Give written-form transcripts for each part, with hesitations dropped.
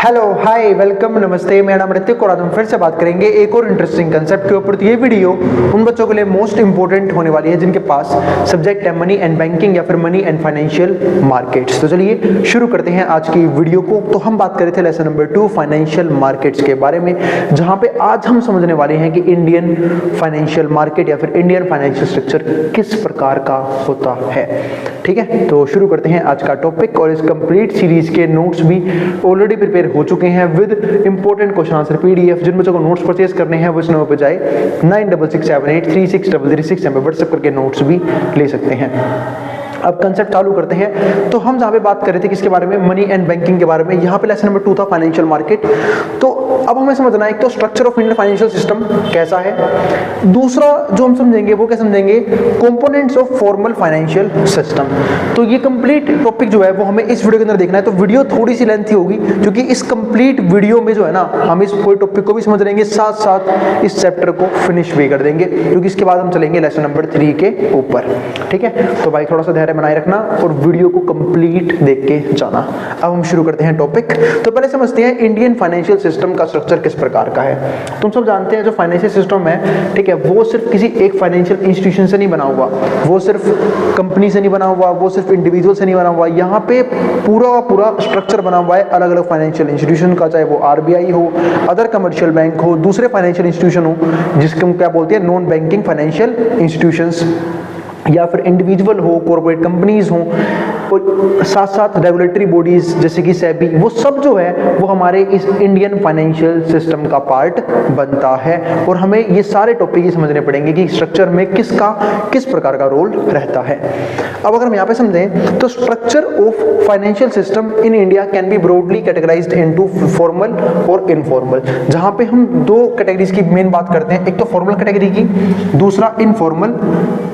Hello hi welcome नमस्ते, मेरा नाम ऋतिक और आज हम फिर से बात करेंगे एक और इंटरेस्टिंग कंसेप्ट के ऊपर। तो ये वीडियो उन बच्चों के लिए मोस्ट इंपोर्टेंट होने वाली है जिनके पास सब्जेक्ट है मनी एंड बैंकिंग या फिर मनी एंड फाइनेंशियल मार्केट्स। तो चलिए शुरू करते हैं आज की वीडियो को। तो हम बात कर रहे थे लेसन नंबर 2 फाइनेंशियल मार्केट्स के बारे में, जहां पे आज हम समझने वाले हैं कि इंडियन फाइनेंशियल मार्केट या फिर इंडियन फाइनेंशियल स्ट्रक्चर किस प्रकार का होता है। ठीक है, तो शुरू करते हैं आज का टॉपिक। और इस कंप्लीट सीरीज के नोट्स भी ऑलरेडी प्रिपेयर हो चुके हैं with important question answer PDF. जिन बच्चों को नोट्स परचेज करने हैं वो इस नंबर पर जाए 9667836000 पे व्हाट्सएप करके नोट्स भी ले सकते हैं। अब कंसेप्ट चालू करते हैं। तो हम जहाँ पे बात कर रहे थे किसके बारे में, मनी एंड बैंकिंग के बारे में। यहाँ पे लेसन नंबर 2 था फाइनेंशियल मार्केट। तो अब हमें समझना है एक तो structure of Indian financial system कैसा है, दूसरा जो हम समझेंगे वो क्या समझेंगे, components of formal financial system. तो ये कंप्लीट टॉपिक जो है वो हमें इस वीडियो के अंदर देखना है। तो वीडियो थोड़ी सी लेंथी होगी क्योंकि इस कंप्लीट वीडियो में जो है ना हम इस पूरे टॉपिक को भी समझ लेंगे, साथ साथ इस चैप्टर को फिनिश भी कर देंगे, क्योंकि इसके बाद हम चलेंगे लेसन नंबर 3 के ऊपर। ठीक है, तो भाई थोड़ा सा धैर्य बनाए रखना और वीडियो को कंप्लीट देख के जाना। अब हम शुरू करते हैं टॉपिक। तो पहले समझते हैं इंडियन फाइनेंशियल सिस्टम का स्ट्रक्चर किस प्रकार का है। तुम सब जानते हैं जो फाइनेंशियल सिस्टम है, ठीक है, वो सिर्फ किसी एक फाइनेंशियल इंस्टीट्यूशन से नहीं बना हुआ, वो सिर्फ कंपनी से नहीं बना हुआ, वो सिर्फ इंडिविजुअल से नहीं बना हुआ। यहाँ पे पूरा स्ट्रक्चर बना हुआ है अलग अलग फाइनेंशियल इंस्टीट्यूशन का, चाहे वो आरबीआई हो, अदर कमर्शियल बैंक हो, दूसरे फाइनेंशियल इंस्टीट्यूशन हो जिसको हम क्या बोलते हैं नॉन बैंकिंग फाइनेंशियल इंस्टीट्यूशंस, या फिर इंडिविजुअल हो, कॉर्पोरेट कंपनीज हो, और साथ साथ रेगुलेटरी बॉडीज जैसे कि सेबी, वो सब जो है वो हमारे इस इंडियन फाइनेंशियल सिस्टम का पार्ट बनता है। और हमें ये सारे टॉपिक ही समझने पड़ेंगे कि स्ट्रक्चर में किस प्रकार का रोल रहता है। अब अगर हम यहाँ पे समझें तो structure of financial system in India can be broadly categorised into formal और इनफॉर्मल, जहाँ पे हम दो कैटेगरीज की मेन बात करते हैं, एक तो फॉर्मल कैटेगरी की, दूसरा इनफॉर्मल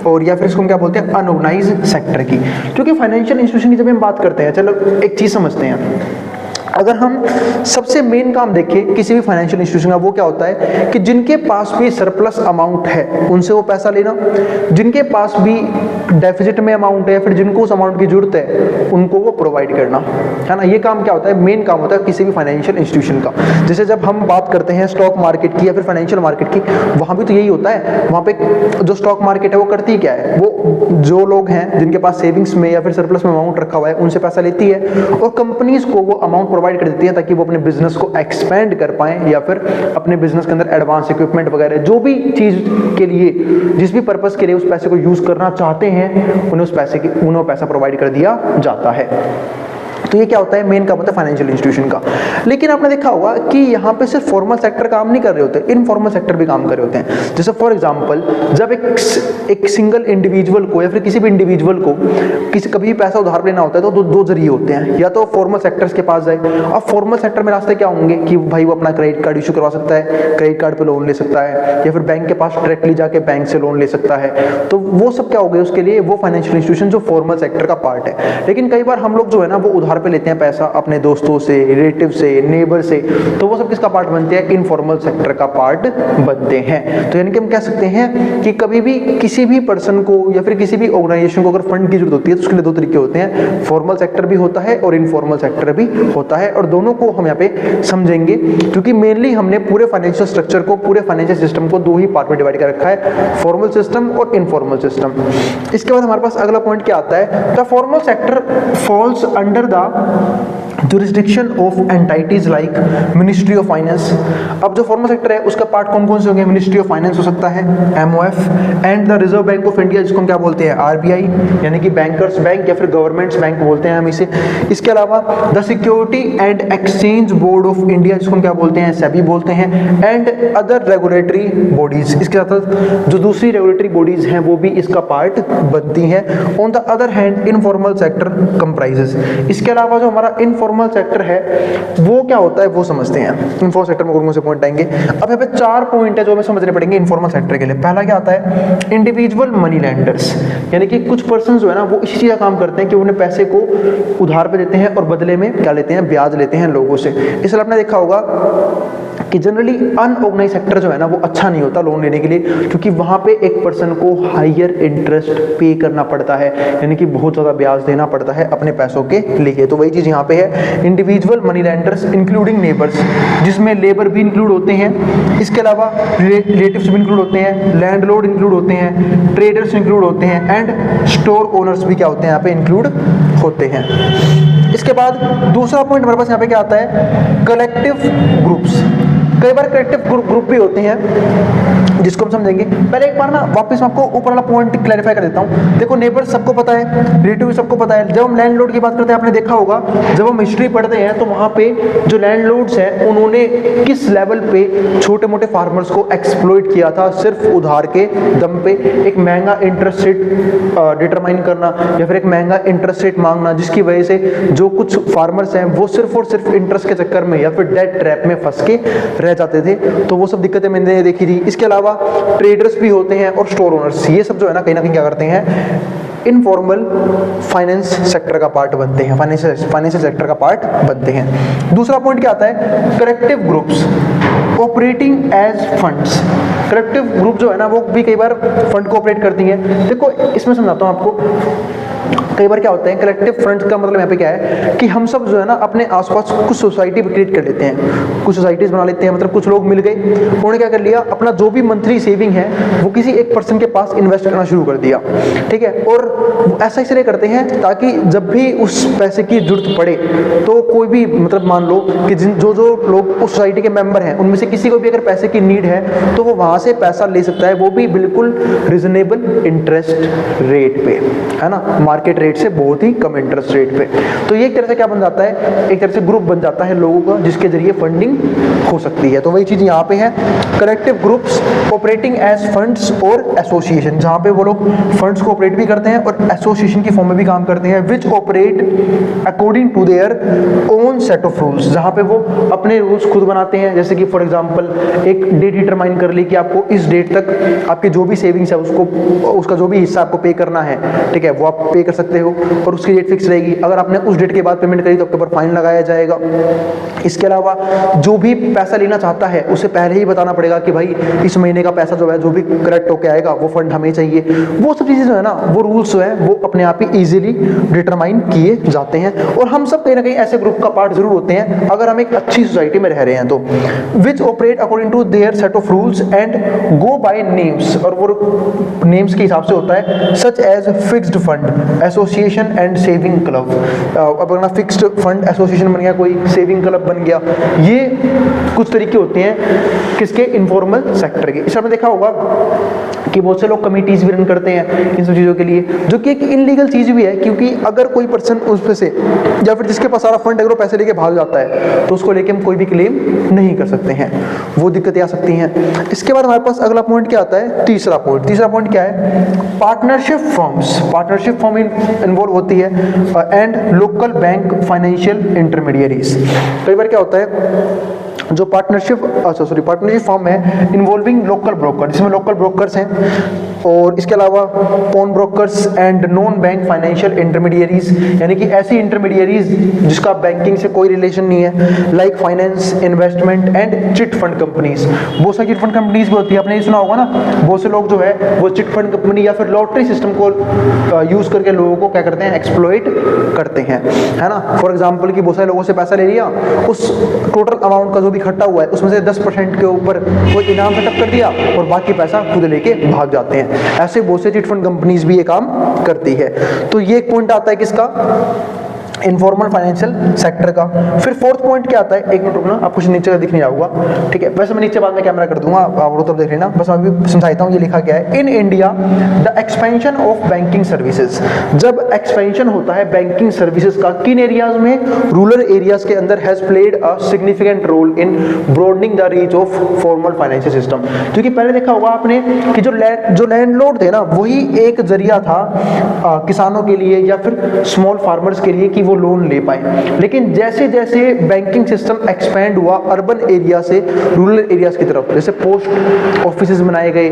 और या फिर हम क्या बोलते हैं अनऑर्गेनाइज्ड सेक्टर की। क्योंकि फाइनेंशियल इंस्टीट्यूशन की जब हम बात करते हैं, चलो एक चीज समझते हैं। अगर हम सबसे मेन काम देखें किसी भी फाइनेंशियल इंस्टीट्यूशन का, वो क्या होता है कि जिनके पास भी सरप्लस अमाउंट है उनसे वो पैसा लेना, जिनके पास भी डेफिसिट में अमाउंट है फिर जिनको उस अमाउंट की जरूरत है उनको वो प्रोवाइड करना, है ना। ये काम क्या होता है, मेन काम होता है किसी भी फाइनेंशियल इंस्टीट्यूशन का। जैसे जब हम बात करते हैं स्टॉक मार्केट की या फिर फाइनेंशियल मार्केट की, वहां भी तो यही होता है। वहां पे जो स्टॉक मार्केट है वो करती क्या है, वो जो लोग हैं जिनके पास सेविंग्स में या फिर सरप्लस में अमाउंट रखा हुआ है उनसे पैसा लेती है और कंपनीज को वो अमाउंट प्रोवाइड कर देती है ताकि वो अपने बिजनेस को एक्सपेंड कर पाएं या फिर अपने बिजनेस के अंदर एडवांस इक्विपमेंट वगैरह जो भी चीज के लिए, जिस भी पर्पस के लिए उस पैसे को यूज करना चाहते हैं उन्हें पैसा प्रोवाइड कर दिया जाता है। तो ये क्या होता है, मेन काम होता है फाइनेंशियल इंस्टीट्यूशन का। लेकिन आपने देखा होगा कि यहाँ पे सिर्फ फॉर्मल सेक्टर काम नहीं कर रहे होते, इनफॉर्मल सेक्टर भी काम कर रहे होते हैं। जैसे फॉर एग्जांपल जब एक सिंगल इंडिविजुअल को या फिर किसी भी इंडिविजुअल को कभी पैसा उधार लेना होता है तो दो जरिए होते हैं, या तो फॉर्मल सेक्टर्स के पास जाए। अब फॉर्मल सेक्टर में रास्ते क्या होंगे कि भाई वो अपना क्रेडिट कार्ड इशू करवा सकता है, क्रेडिट कार्ड पे लोन ले सकता है, या फिर बैंक के पास डायरेक्टली जाके बैंक से लोन ले सकता है। तो वो सब क्या हो गए उसके लिए, वो फाइनेंशियल इंस्टीट्यूशन जो फॉर्मल सेक्टर का पार्ट है। लेकिन कई बार हम लोग जो है ना वो उधार पे लेते हैं पैसा अपने दोस्तों से, रिलेटिव से, नेबर से, तो वो सब किसका पार्ट बनते हैं, इनफॉर्मल सेक्टर का पार्ट बनते हैं। तो यानी कि हम कह सकते हैं कि कभी भी किसी भी पर्सन को या फिर किसी भी ऑर्गेनाइजेशन को अगर फंड की जरूरत होती है तो उसके लिए दो तरीके होते हैं, फॉर्मल सेक्टर भी होता है और इनफॉर्मल सेक्टर भी होता है। और दोनों को हम यहाँ पे समझेंगे क्योंकि मेनली हमने पूरे फाइनेंशियल स्ट्रक्चर को, पूरे फाइनेंशियल सिस्टम को दो ही पार्ट में डिवाइड कर रखा है, फॉर्मल सिस्टम और इनफॉर्मल सिस्टम। इसके बाद हमारे पास अगला पॉइंट क्या आता है, the formal sector falls under the jurisdiction of entities like Ministry of Finance। अब जो फॉर्मल सेक्टर है उसका पार्ट कौन कौन से होंगे, मिनिस्ट्री ऑफ फाइनेंस हो सकता है, MOF, and the Reserve Bank of India जिसको हम क्या बोलते हैं RBI, यानी कि बैंकर्स बैंक या फिर गवर्नमेंट्स बैंक बोलते हैं हम इसे। इसके अलावा the security and exchange board of India जिसको हम क्या बोलते हैं, सेबी बोलते हैं, एंड अदर रेगुलेटरी बॉडीज। इसके साथ जो दूसरी रेगुलेटरी बॉडीज हैं वो भी इसका पार्ट बनती हैं। On the other hand informal sector comprises. इसके अलावा जो हमारा इनफॉर्मल सेक्टर है वो क्या होता है वो समझते हैं। इनफॉर्मल सेक्टर में कौन से पॉइंट आएंगे, अब यहाँ पे 4 पॉइंट है जो हमें समझने पड़ेंगे इनफॉर्मल सेक्टर के लिए। पहला क्या आता है, इंडिविजुअल मनी लेंडर्स, यानी कि कुछ पर्सन जो है ना वो इसी चीज का काम करते हैं कि उन्हें पैसे को उधार पे देते हैं और बदले में क्या लेते हैं, ब्याज लेते हैं लोगों से। इसलिए आपने देखा होगा कि जनरली अनऑर्गेनाइज सेक्टर जो है ना वो अच्छा नहीं होता लोन लेने के लिए, क्योंकि वहाँ पे एक पर्सन को हायर इंटरेस्ट पे करना पड़ता है, यानी कि बहुत ज़्यादा ब्याज देना पड़ता है अपने पैसों के लिए। तो वही चीज़ यहाँ पे है, individual money lenders including neighbours, जिसमें लेबर भी इंक्लूड होते हैं, इसके अलावा रिलेटिव्स भी इंक्लूड होते हैं, लैंडलॉर्ड इंक्लूड होते हैं, ट्रेडर्स इंक्लूड होते हैं, एंड स्टोर ओनर्स भी क्या होते हैं यहाँ पे इंक्लूड होते हैं। इसके बाद दूसरा पॉइंट हमारे पास यहाँ पे क्या आता है, कलेक्टिव ग्रुप्स। कई बार कलेक्टिव ग्रुप भी होते हैं जिसको हम समझेंगे। पहले एक बार ना वापस मैं आपको ऊपर वाला पॉइंट क्लैरिफाई कर देता हूँ। देखो नेबर सबको पता है, रिलेटिव सबको पता है। जब हम लैंडलॉर्ड की बात करते हैं, आपने देखा होगा जब हम हिस्ट्री पढ़ते हैं तो वहाँ पे जो लैंडलॉर्ड्स हैं उन्होंने किस लेवल पे छोटे मोटे फार्मर्स को एक्सप्लॉइट किया था, सिर्फ उधार के दम पे एक महंगा इंटरेस्ट रेट डिटरमाइन करना या फिर एक महंगा इंटरेस्ट रेट मांगना, जिसकी वजह से जो कुछ फार्मर्स हैं वो सिर्फ और सिर्फ इंटरेस्ट के चक्कर में या फिर डेट ट्रैप में फंस के रह जाते थे। तो वो सब दिक्कतें मैंने देखी थी। इसके अलावा ट्रेडर्स भी होते हैं और स्टोर ओनर्स, ये सब जो है ना कहीं क्या करते हैं, इनफॉर्मल फाइनेंस सेक्टर का पार्ट बनते हैं, फाइनेंशियल सेक्टर का पार्ट बनते हैं। दूसरा पॉइंट क्या आता है, collective groups operating as funds. Collective group जो है ना वो भी कई बार फंड को ऑपरेट करती हैं। देखो इसमें समझाता हूँ आपको। कई बार क्या होता है, कलेक्टिव फंड का मतलब यहाँ पे क्या है कि हम सब जो है ना अपने आसपास कुछ सोसाइटी क्रिएट कर लेते हैं, कुछ सोसाइटीज बना लेते हैं। मतलब कुछ लोग मिल गए, उन्होंने क्या कर लिया, अपना जो भी मंथली सेविंग है वो किसी एक पर्सन के पास इन्वेस्ट करना शुरू कर दिया, ठीक है। और ऐसा इसलिए करते हैं ताकि जब भी उस पैसे की जरूरत पड़े तो कोई भी, मतलब मान लो कि जो लोग उस सोसाइटी के मेंबर हैं उनमें से किसी को भी अगर पैसे की नीड है तो वो वहाँ से पैसा ले सकता है, वो भी बिल्कुल रिजनेबल इंटरेस्ट रेट पे, है ना, मार्केट रेट से बहुत ही कम इंटरेस्ट रेट पे। तो ये एक तरह से क्या बन जाता है, एक तरह से ग्रुप बन जाता है लोगों का जिसके जरिए फंडिंग हो सकती है। तो वही चीज यहाँ पे है, collective groups operating as funds और एसोसिएशन, जहाँ पे वो लोग फंड्स को ऑपरेट भी करते हैं और एसोसिएशन की फॉर्म में भी काम करते हैं, which operate according to their own set of rules, जहाँ पे वो अपने रूल्स खुद बनाते हैं। जैसे कि फॉर एग्जाम्पल एक डेट डिटरमाइन कर ली कि आपको इस डेट तक आपकी जो भी सेविंग्स है उसका जो भी हिस्सा आपको पे करना है, ठीक है, वो आप पे कर सकते हो और उसकी डेट फिक्स रहेगी। अगर आपने उस डेट के बाद पेमेंट करी तो आपके ऊपर फाइन लगाया जाएगा। इसके अलावा जो भी पैसा लेना चाहता है उसे पहले ही बताना पड़ेगा कि भाई इस महीने का पैसा जो है जो भी करेक्ट होके आएगा वो फंड हमें चाहिए। वो सब चीजें जो है ना, वो रूल्स जो है वो अपने आप ही इजीली डिटरमाइन किए जाते हैं। और हम सब कहीं ना कहीं ऐसे ग्रुप का पार्ट जरूर होते हैं अगर हम एक अच्छी सोसाइटी में रह रहे हैं तो, which operate according to their set of rules and go by names, और वो नेम्स के हिसाब से होता है, such as fixed fund, association and saving club. अब अगर फिक्स्ड फंड एसोसिएशन बन गया, कोई सेविंग क्लब बन गया, ये कुछ तरीके होते हैं किसके, इनफॉर्मल सेक्टर के। इस आपने देखा होगा कि बहुत से लोग कमिटीज भी रन करते हैं इन सब चीज़ों के लिए, जो कि एक इनलीगल चीज़ भी है, क्योंकि अगर कोई पर्सन उसमें से या फिर जिसके पास सारा फंड अगर वो पैसे लेके भाग जाता है तो उसको लेके हम कोई भी क्लेम नहीं कर सकते हैं, वो दिक्कतें आ सकती हैं। इसके बाद हमारे पास अगला पॉइंट क्या आता है, तीसरा पॉइंट क्या है, partnership firms. Partnership firm involve होती है and local bank financial intermediaries. कई बार क्या होता है, जो पार्टनरशिप फर्म है इन्वॉल्विंग लोकल ब्रोकर, जिसमें लोकल ब्रोकर्स हैं, और इसके अलावा pawn brokers and non bank financial intermediaries, यानी कि ऐसी इंटरमीडियरीज जिसका बैंकिंग से कोई रिलेशन नहीं है, like finance, investment and chit fund companies. बहुत सारी चिट फंड कंपनीज भी होती है, आपने ये सुना होगा ना, बहुत से लोग जो है वो चिट फंड कंपनी या फिर लॉटरी सिस्टम को यूज करके लोगों को क्या करते हैं, एक्सप्लॉइट करते हैं, है ना। फॉर एग्जाम्पल कि बहुत सारे लोगों से पैसा ले लिया, उस टोटल अमाउंट का जो भी इकट्ठा हुआ है उसमें से 10% के ऊपर कोई इनाम सेटअप कर दिया और बाकी पैसा खुद लेके भाग जाते हैं। ऐसे बहुत से चिट फंड कंपनीज भी ये काम करती है। तो ये एक पॉइंट आता है किसका, इनफॉर्मल फाइनेंशियल सेक्टर का। फिर फोर्थ पॉइंट क्या आता है, एक मिनट रुकना, आप कुछ नीचे का दिख नहीं जाऊंगा, ठीक है, वैसे मैं नीचे बाद में कैमरा कर दूंगा, आप वो तब देख लेना, बस मैं अभी समझाता हूँ। ये लिखा क्या है, in India the expansion of banking services. जब एक्सपेंशन होता है बैंकिंग सर्विसेज का, किन एरियाज में, रूरल एरियाज के अंदर, has played a significant role in broadening the reach of formal financial system. क्योंकि पहले देखा होगा आपने कि जो लैंडलॉर्ड थे ना, वही एक जरिया था किसानों के लिए या फिर स्मॉल फार्मर्स के लिए कि वो लोन ले पाए। लेकिन जैसे जैसे बैंकिंग सिस्टम एक्सपैंड हुआ अर्बन एरिया से रूरल एरियाज की तरफ, जैसे पोस्ट ऑफिसेज बनाए गए,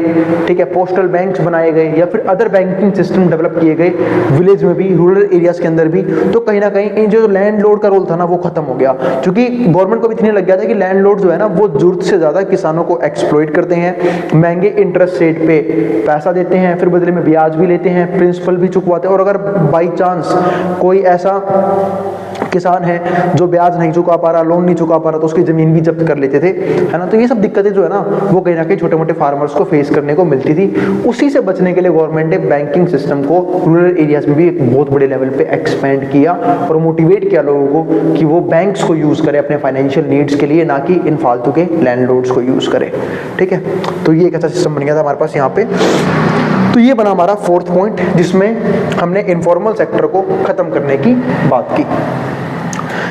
ठीक है, पोस्टल बैंक्स बनाए गए या फिर अदर बैंकिंग सिस्टम डेवलप किए गए विलेज में भी, रूरल एरियाज के अंदर भी, तो कहीं ना कहीं इन जो लैंडलॉर्ड का रोल था ना वो खत्म हो गया। क्योंकि गवर्नमेंट को भी इतनी लग गया था कि लैंडलॉर्ड जो है ना वो जरूरत से ज्यादा किसानों को एक्सप्लॉइट करते हैं, महंगे इंटरेस्ट रेट पे पैसा देते हैं, फिर बदले में ब्याज भी लेते हैं, प्रिंसिपल भी चुकवाते हैं, और अगर बाई चांस कोई ऐसा किसान है जो ब्याज नहीं चुका पा रहा, लोन नहीं चुका पा रहा, तो उसकी जमीन भी जब्त कर लेते थे, है ना। तो ये सब दिक्कतें जो है ना वो कहीं ना कहीं छोटे मोटे फार्मर्स को फेस करने को मिलती थी। उसी से बचने के लिए गवर्नमेंट ने बैंकिंग सिस्टम को रूरल एरियाज में भी एक बहुत बड़े लेवल पे एक्सपेंड किया और मोटिवेट किया लोगों को कि वो बैंक्स को यूज करें अपने फाइनेंशियल नीड्स के लिए, ना कि इन फालतू के लैंडलॉर्ड्स को यूज करें, ठीक है। तो ये एक अच्छा सिस्टम बन गया था हमारे पास यहाँ पे। तो ये बना हमारा फोर्थ पॉइंट, जिसमें हमने इनफॉर्मल सेक्टर को खत्म करने की बात की।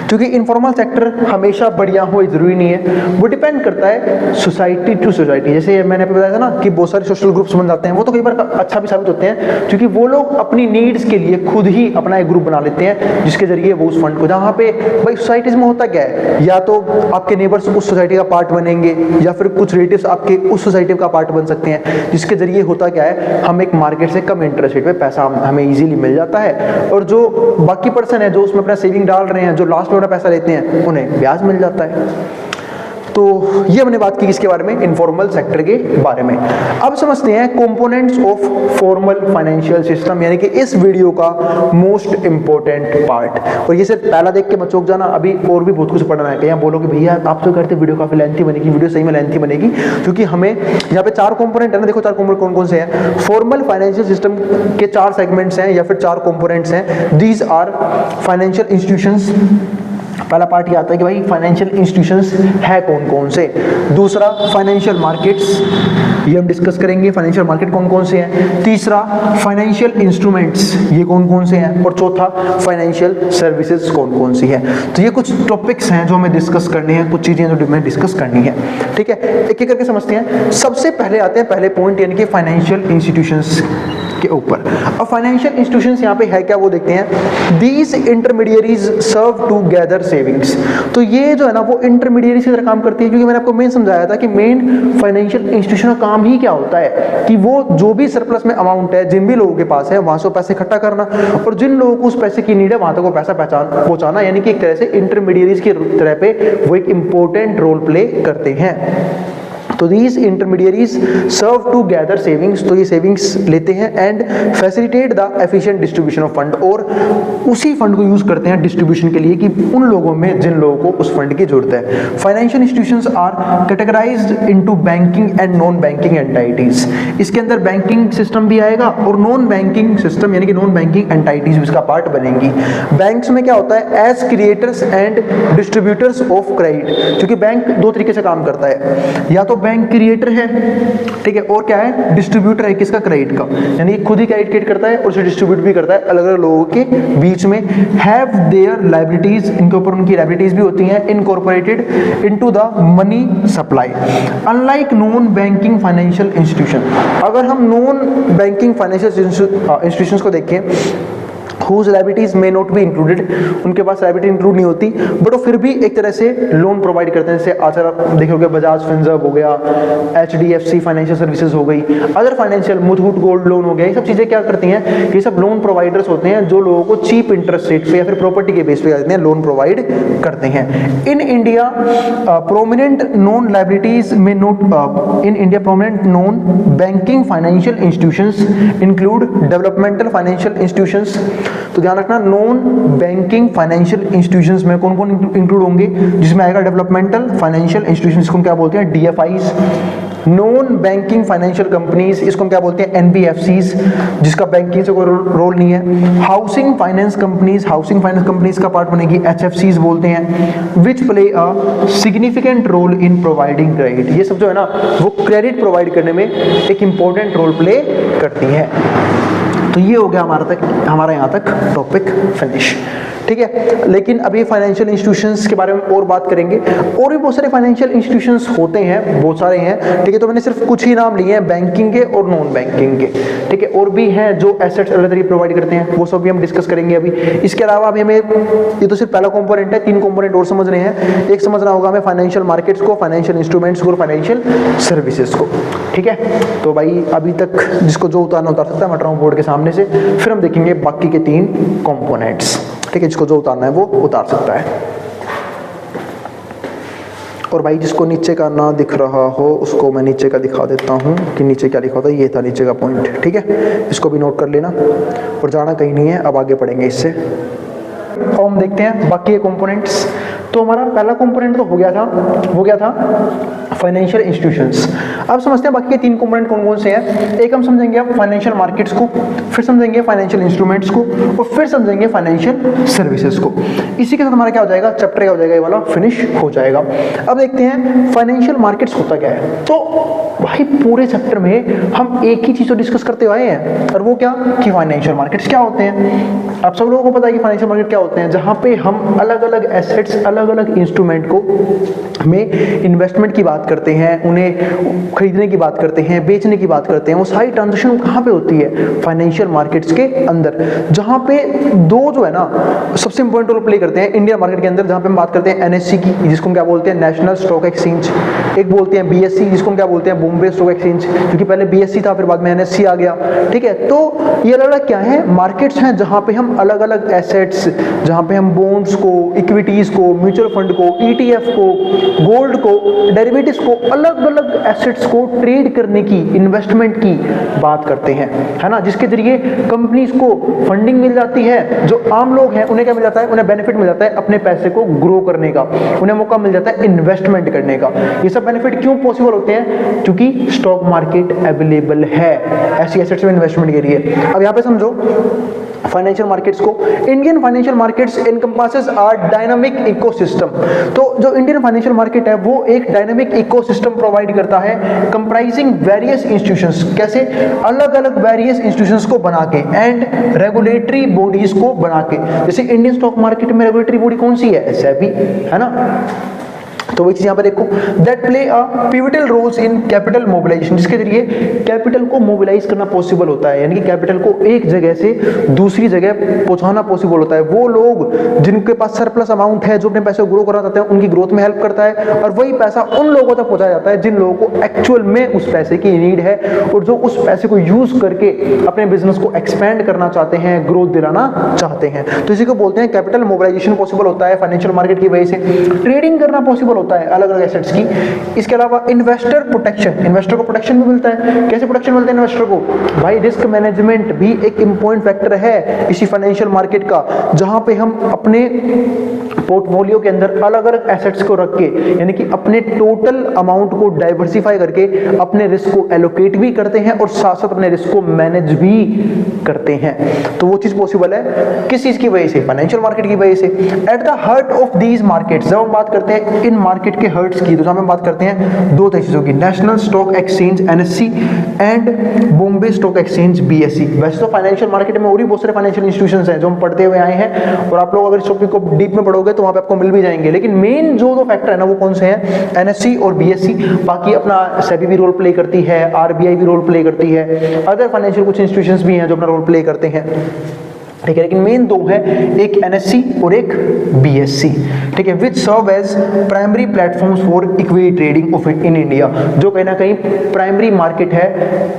क्योंकि इनफॉर्मल सेक्टर हमेशा बढ़िया हो जरूरी नहीं है, वो डिपेंड करता है सोसाइटी टू सोसाइटी। जैसे मैंने आपको बताया था ना कि बहुत सारे सोशल ग्रुप्स बन जाते हैं, वो तो कई बार अच्छा भी साबित होते हैं, क्योंकि वो लोग अपनी नीड्स के लिए खुद ही अपना एक ग्रुप बना लेते हैं, जिसके जरिए वो उस फंड को, जहाँ पे भाई सोसाइटीज में होता क्या है, या तो आपके नेबर्स उस सोसाइटी का पार्ट बनेंगे या फिर कुछ रिलेटिव्स आपके उस सोसाइटी का पार्ट बन सकते हैं, जिसके जरिए होता क्या है, हम एक मार्केट से कम इंटरेस्ट रेट पे पैसा हमें इजीली मिल जाता है, और जो बाकी पर्सन है जो उसमें अपना सेविंग डाल रहे हैं, जो लास्ट में पैसा लेते हैं, उन्हें ब्याज मिल जाता है। तो ये हमने बात की किसके बारे में, इनफॉर्मल सेक्टर के बारे में। अब समझते हैं components of formal financial system, यानी कि इस वीडियो का मोस्ट इंपॉर्टेंट पार्ट। और ये सिर्फ पहला देख के मत चौंक जाना, अभी और भी बहुत कुछ पढ़ना है। यहाँ बोलो कि भैया आप तो कहते वीडियो काफी लेंथी बनेगी, वीडियो सही में लेंथी बनेगी, क्योंकि हमें यहाँ पे 4 कंपोनेंट है ना, देखो 4 कंपोनेंट कौन कौन से हैं। फॉर्मल फाइनेंशियल सिस्टम के 4 सेगमेंट्स हैं या फिर 4 कंपोनेंट्स हैं। दीज आर फाइनेंशियल इंस्टीट्यूशंस, पहला पार्ट ये आता है कि भाई फाइनेंशियल इंस्टीट्यूशंस है कौन कौन से। दूसरा फाइनेंशियल मार्केट्स, ये हम डिस्कस करेंगे फाइनेंशियल मार्केट कौन कौन से हैं। तीसरा फाइनेंशियल इंस्ट्रूमेंट्स, ये कौन कौन से हैं। और चौथा फाइनेंशियल सर्विसेज कौन कौन सी है। तो ये कुछ टॉपिक्स हैं जो हमें डिस्कस करने हैं, कुछ चीजें जो हमें डिस्कस करनी है, ठीक है। एक एक करके समझते हैं। सबसे पहले आते हैं पहले पॉइंट, यानी कि फाइनेंशियल इंस्टीट्यूशंस के ऊपर। अब फाइनेंशियल इंस्टीट्यूशंस यहाँ पे है क्या वो देखते हैं। These intermediaries serve to gather savings, तो ये जो है ना वो इंटरमीडियरी की तरह काम करती है। क्योंकि मैंने आपको मेन समझाया था कि मेन फाइनेंशियल इंस्टीट्यूशन का काम ही क्या होता है कि वो जो भी सरप्लस में अमाउंट है जिन भी लोगों के पास है वहां से पैसे इकट्ठा करना, और जिन लोगों को उस पैसे की नीड है वहां तक वो पैसा पहुंचाना, यानी कि एक तरह से इंटरमीडियरीज की तरह पे वो एक इंपॉर्टेंट रोल प्ले करते हैं। तो these intermediaries serve to gather savings, तो ये सेविंग्स लेते हैं and facilitate the efficient distribution of fund, और उसी फंड को यूज करते हैं डिस्ट्रीब्यूशन के लिए कि उन लोगों में जिन लोगों को उस फंड की जरूरत है। Financial institutions are categorised into banking and non banking entities, इसके अंदर बैंकिंग सिस्टम भी आएगा और नॉन बैंकिंग सिस्टम यानी कि नॉन बैंकिंग एंटाइटीज भी इसका पार्ट बनेंगी। बैंक्स में क्या होता है, as creators and distributors of credit, क्योंकि बैंक 2 तरीके से काम करता है, या तो बैंक क्रिएटर है, ठीक है, और क्या है, डिस्ट्रीब्यूटर है किसका, क्रेडिट का, यानी खुद ही क्रेडिट क्रिएट करता है और उसे डिस्ट्रीब्यूट भी करता है अलग अलग लोगों के बीच में। हैव देयर लायबिलिटीज, इनके ऊपर उनकी लायबिलिटीज भी होती हैं, incorporated into the money supply. Unlike non banking financial institution, अगर हम नॉन बैंकिंग फाइनेंशियल इंस्टीट्यूशंस को देखें, whose liabilities may not be included, उनके पास लायबिलिटी इंक्लूड नहीं होती, बट वो फिर भी एक तरह से लोन प्रोवाइड करते हैं। जैसे आज आप देखोगे बजाज फिनसर्व हो गया, HDFC फाइनेंशियल सर्विसेज हो गई, other financial, Muthoot gold loan हो गया, ये सब चीजें क्या करती हैं, ये सब लोन प्रोवाइडर्स होते हैं जो लोगों को चीप इंटरेस्ट रेट पे या फिर प्रॉपर्टी के बेस पे कहते हैं लोन प्रोवाइड करते हैं। In India prominent non liabilities में note, in India prominent non banking financial institutions include developmental financial institutions. तो ध्यान रखना, नॉन बैंकिंग फाइनेंशियल इंस्टीट्यूशंस में कौन कौन इंक्लूड होंगे, जिसमें आएगा डेवलपमेंटल फाइनेंशियल इंस्टीट्यूशंस, इसको क्या बोलते हैं, DFIs। Non banking financial companies, इसको हम क्या बोलते हैं, NBFCs, जिसका बैंकिंग से कोई रोल नहीं है। Housing finance companies, housing finance companies का पार्ट बनेगी, HFCs बोलते हैं, which play a significant role in providing credit. ये सब जो है ना वो क्रेडिट प्रोवाइड करने में एक इंपॉर्टेंट रोल प्ले करती है। तो ये हो गया हमारा यहाँ तक टॉपिक फिनिश, ठीक है। लेकिन अभी फाइनेंशियल इंस्टीट्यूशंस के बारे में और बात करेंगे, और भी बहुत सारे फाइनेंशियल इंस्टीट्यूशंस होते हैं, बहुत सारे हैं, ठीक है। तो मैंने सिर्फ कुछ ही नाम लिए हैं बैंकिंग के और नॉन बैंकिंग के, ठीक है। और भी हैं जो एसेट्स अलग तरीके प्रोवाइड करते हैं, वो सब भी हम डिस्कस करेंगे अभी। इसके अलावा अभी हमें, ये तो सिर्फ पहला कंपोनेंट है, 3 कंपोनेंट और समझने हैं। एक समझना होगा हमें फाइनेंशियल मार्केट्स को, फाइनेंशियल इंस्ट्रूमेंट्स को और फाइनेंशियल सर्विसेज को, ठीक है। तो भाई अभी तक जिसको जो उतारना उतार सकता है, मैं बोर्ड के सामने से, फिर हम देखेंगे बाकी के 3 कंपोनेंट्स, ठीक है। जिसको जो उतारना है वो उतार सकता है। और भाई जिसको नीचे का ना दिख रहा हो उसको मैं नीचे का दिखा देता हूँ कि नीचे क्या लिखा होता है। ये था नीचे का पॉइंट, ठीक है। इसको भी नोट कर लेना, और जाना कहीं नहीं है, अब आगे पढ़ेंगे इससे। अब हम देखते हैं बाकी के कंपोनेंट्स। तो हमारा पहला कंपोनेंट तो हो गया था, वो क्या था, फाइनेंशियल इंस्टीट्यूशंस। अब समझते हैं बाकी के 3 कंपोनेंट कौन कौन से हैं। एक हम समझेंगे अब फाइनेंशियल मार्केट्स को, फिर समझेंगे फाइनेंशियल इंस्ट्रूमेंट्स को, और फिर समझेंगे फाइनेंशियल सर्विसेज को। इसी के साथ हमारा क्या हो जाएगा, चैप्टर क्या हो जाएगा, ये वाला फिनिश हो जाएगा। अब देखते हैं फाइनेंशियल मार्केट्स होता क्या है। तो भाई पूरे चैप्टर में हम एक ही चीज तो डिस्कस करते आए हैं, और वो क्या कि फाइनेंशियल मार्केट्स क्या होते हैं। आप सब लोगों को पता है कि फाइनेंशियल मार्केट क्या होते हैं, जहां पे हम अलग अलग एसेट्स, अलग अलग इंस्ट्रूमेंट को में इन्वेस्टमेंट की बात करते हैं, उन्हें खरीदने की बात करते हैं, बेचने की बात करते हैं। वो सारी ट्रांजैक्शन कहाँ पे होती है, फाइनेंशियल मार्केट्स के अंदर, जहां पे 2 जो है ना सबसे इंपॉर्टेंट रोल प्ले करते हैं इंडियन मार्केट के अंदर। जहां पे हम बात करते हैं एनएससी की, जिसको हम क्या बोलते हैं, नेशनल स्टॉक एक्सचेंज। एक बोलते हैं बीएससी, जिसको हम क्या बोलते हैं, बॉम्बे स्टॉक एक्सचेंज, क्योंकि पहले बीएससी था, फिर बाद में एनएससी आ गया, ठीक है। तो ये अलग अलग क्या है, मार्केट्स हैं, जहां पे हम अलग अलग एसेट्स, जहां पे हम बॉन्ड्स को, इक्विटीज को, म्यूचुअल फंड को, ईटीएफ को, गोल्ड को, डेरिवेटिव्स को, अलग अलग एसेट्स को ट्रेड करने की, इन्वेस्टमेंट की बात करते हैं, है ना। जिसके जरिए कंपनीज को फंडिंग मिल जाती है, जो आम लोग हैं उन्हें क्या मिल जाता है, उन्हें बेनिफिट मिल जाता है अपने पैसे को ग्रो करने का, उन्हें मौका मिल जाता है इन्वेस्टमेंट करने का। ये सब बेनिफिट क्यों पॉसिबल होते हैं, क्योंकि स्टॉक मार्केट अवेलेबल है ऐसी एसेट्स में इन्वेस्टमेंट के लिए। अब यहाँ पे समझो फाइनेंशियल मार्केट्स को, Indian financial markets encompasses are dynamic ecosystem. तो जो इंडियन फाइनेंशियल मार्केट है वो एक डायनामिक इकोसिस्टम प्रोवाइड करता है, कंप्राइजिंग वेरियस इंस्टीट्यूशंस, कैसे, अलग अलग वेरियस इंस्टीट्यूशंस को बना के, एंड रेगुलेटरी बॉडीज को बना के। जैसे इंडियन स्टॉक मार्केट में रेगुलेटरी बॉडी कौन सी है, सेबी, है ना। तो वही चीज यहाँ पे देखो, that play a pivotal roles in capital mobilisation, जिसके जरिए कैपिटल को मोबिलाइज करना पॉसिबल होता है, यानी कि कैपिटल को एक जगह से दूसरी जगह पहुंचाना पॉसिबल होता है। वो लोग जिनके पास सरप्लस अमाउंट है, जो अपने पैसे को ग्रो करना चाहते हैं, उनकी ग्रोथ में हेल्प करता है, और वही पैसा उन लोगों तक पहुंचाया जाता है जिन लोगों को एक्चुअल में उस पैसे की नीड है, और जो उस पैसे को यूज करके अपने बिजनेस को एक्सपेंड करना चाहते हैं, ग्रोथ दिलाना चाहते हैं। तो इसी को बोलते हैं कैपिटल मोबिलाइजेशन पॉसिबल होता है फाइनेंशियल मार्केट की वजह से। ट्रेडिंग करना पॉसिबल होता है अलग अलग एसेट्स की। इसके अलावा इन्वेस्टर प्रोटेक्शन, इन्वेस्टर को प्रोटेक्शन भी मिलता है। कैसे प्रोटेक्शन मिलता है इन्वेस्टर को, भाई रिस्क मैनेजमेंट भी एक इंपॉर्टेंट फैक्टर है इसी फाइनेंशियल मार्केट का, जहां पे हम अपने पोर्टफोलियो के अंदर अलग अलग एसेट्स को रख के, यानी कि अपने टोटल अमाउंट को डाइवर्सिफाई करके अपने रिस्क को एलोकेट भी करते हैं और साथ साथ अपने रिस्क को मैनेज भी करते हैं। तो वो चीज पॉसिबल है किस चीज की वजह से, फाइनेंशियल मार्केट की वजह से। At the heart of these markets, जब हम बात करते हैं इन मार्केट के हर्ट्स की, तो जहां हम बात करते हैं 2 चीजों की, national stock exchange NSC and Bombay stock exchange BSc. वैसे तो फाइनेंशियल मार्केट में और भी बहुत सारे फाइनेंशियल इंस्टीट्यूशंस हैं जो हम पढ़ते हुए आए हैं, और आप लोग अगर इस टॉपिक को डीप में पढ़ोगे तो वहां पे आपको मिल भी जाएंगे। लेकिन मेन जो 2 फैक्टर है ना वो कौन से हैं, एनएससी और बीएससी। बाकी अपना सेबी भी रोल प्ले करती है, आरबीआई भी रोल प्ले करती है, अदर फाइनेंशियल कुछ इंस्टीट्यूशंस भी हैं जो अपना रोल प्ले करते हैं, ठीक है। लेकिन मेन 2 है, एक एनएससी और एक बीएससी, ठीक है, which serve as primary platforms for equity trading of in India, जो कहीं ना कहीं प्राइमरी मार्केट है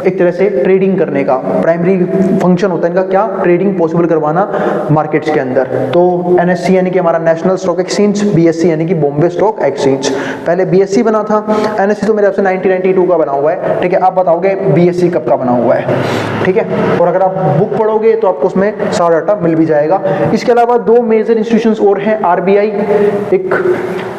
एक तरह से ट्रेडिंग करने का, प्राइमरी फंक्शन होता है इनका क्या, ट्रेडिंग पॉसिबल करवाना मार्केट्स के अंदर। तो एनएससी यानी कि हमारा नेशनल स्टॉक एक्सचेंज, बीएससी यानी कि बॉम्बे स्टॉक एक्सचेंज। पहले बीएससी बना था, एनएससी तो मेरे आपसे 1992 का बना हुआ है, ठीक है। आप बताओगे बीएससी कब का बना हुआ है, ठीक है। और अगर आप बुक पढ़ोगे तो आपको उसमें सारा डाटा मिल भी जाएगा। इसके अलावा 2 मेजर इंस्टीट्यूशंस और हैं, आरबीआई एक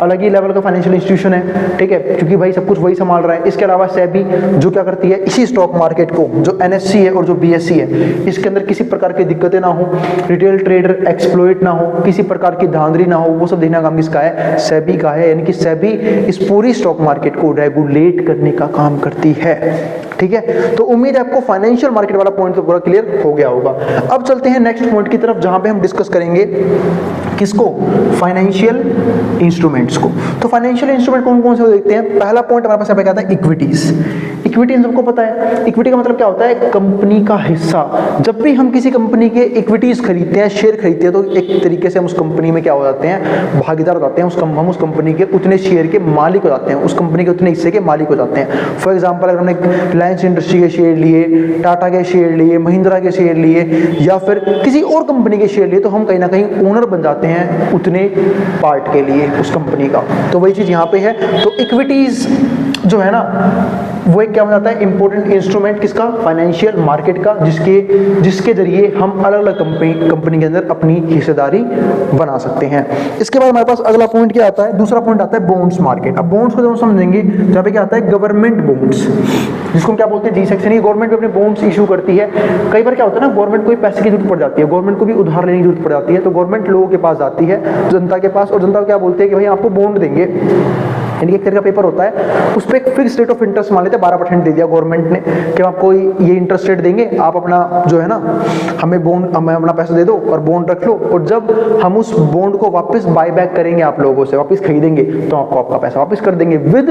अलग ही लेवल का फाइनेंशियल इंस्टीट्यूशन है, ठीक है, क्योंकि भाई सब कुछ वही संभाल रहा है। इसके अलावा सेबी जो क्या करती है, इसी स्टॉक मार्केट को, जो एनएससी है और जो बीएससी है, इसके अंदर किसी प्रकार की दिक्कतें ना हो, रिटेल ट्रेडर एक्सप्लॉइट ना हो, किसी प्रकार की धांधली ना हो, वो सब देखना काम किसका है, सेबी का है। यानी कि सेबी इस पूरी स्टॉक मार्केट को रेगुलेट करने का काम करती है, ठीक है। तो उम्मीद है आपको फाइनेंशियल मार्केट वाला पॉइंट तो पूरा क्लियर हो गया होगा। अब चलते हैं नेक्स्ट नेक्स्ट पॉइंट की तरफ, जहां पे हम डिस्कस करेंगे किसको, फाइनेंशियल इंस्ट्रूमेंट्स को। तो फाइनेंशियल इंस्ट्रूमेंट कौन कौन से देखते हैं। पहला पॉइंट हमारे पास क्या आता है, इक्विटीज। इक्विटी सबको पता है, इक्विटी का मतलब क्या होता है, कंपनी का हिस्सा। जब भी हम किसी कंपनी के इक्विटीज खरीदते हैं, शेयर खरीदते हैं, तो एक तरीके से हम उस कंपनी में क्या हो जाते हैं, भागीदार हो जाते हैं। हम उस कंपनी के उतने शेयर के मालिक हो जाते हैं, उस कंपनी के उतने हिस्से के मालिक हो जाते हैं। फॉर एग्जाम्पल, अगर हमने रिलायंस इंडस्ट्री के शेयर लिए, टाटा के शेयर लिए, महिंद्रा के शेयर लिए, या फिर किसी और कंपनी के शेयर लिए, तो हम कहीं ना कहीं ओनर बन जाते हैं उतने पार्ट के लिए उस कंपनी का। तो वही चीज यहाँ पे है। तो इक्विटीज जो है ना, वो एक क्या हो जाता है, इंपॉर्टेंट इंस्ट्रूमेंट किसका, फाइनेंशियल मार्केट का, जिसके जरिए हम अलग अलग कंपनी के अंदर अपनी हिस्सेदारी बना सकते हैं। इसके बाद हमारे पास अगला पॉइंट क्या आता है, दूसरा पॉइंट आता है बॉन्ड्स मार्केट। अब बॉन्ड्स को जब हम समझेंगे, जहाँ पे क्या आता है, गवर्नमेंट बॉन्ड्स, जिसको हम क्या बोलते हैं, जी सेक्शन। ये गवर्नमेंट भी अपने बॉन्ड्स इशू करती है। कई बार क्या होता है ना, गवर्नमेंट को पैसे की जरूरत पड़ जाती है, गवर्नमेंट को भी उधार लेने की जरूरत पड़ जाती है, तो गवर्नमेंट लोगों के पास जाती है, जनता के पास, और जनता को क्या बोलते हैं कि भाई आपको बॉन्ड देंगे, यानी एक तरह का पेपर होता है, उस पर एक फिक्स रेट ऑफ इंटरेस्ट मान लेते हैं 12% दे दिया गवर्नमेंट ने कि आपको ये इंटरेस्ट रेट देंगे, आप अपना जो है ना, हमें अपना पैसा दे दो और बॉन्ड रख लो, और जब हम उस बॉन्ड को वापस बाय बैक करेंगे, आप लोगों से वापस खरीदेंगे, तो आपको आपका पैसा वापस कर देंगे विद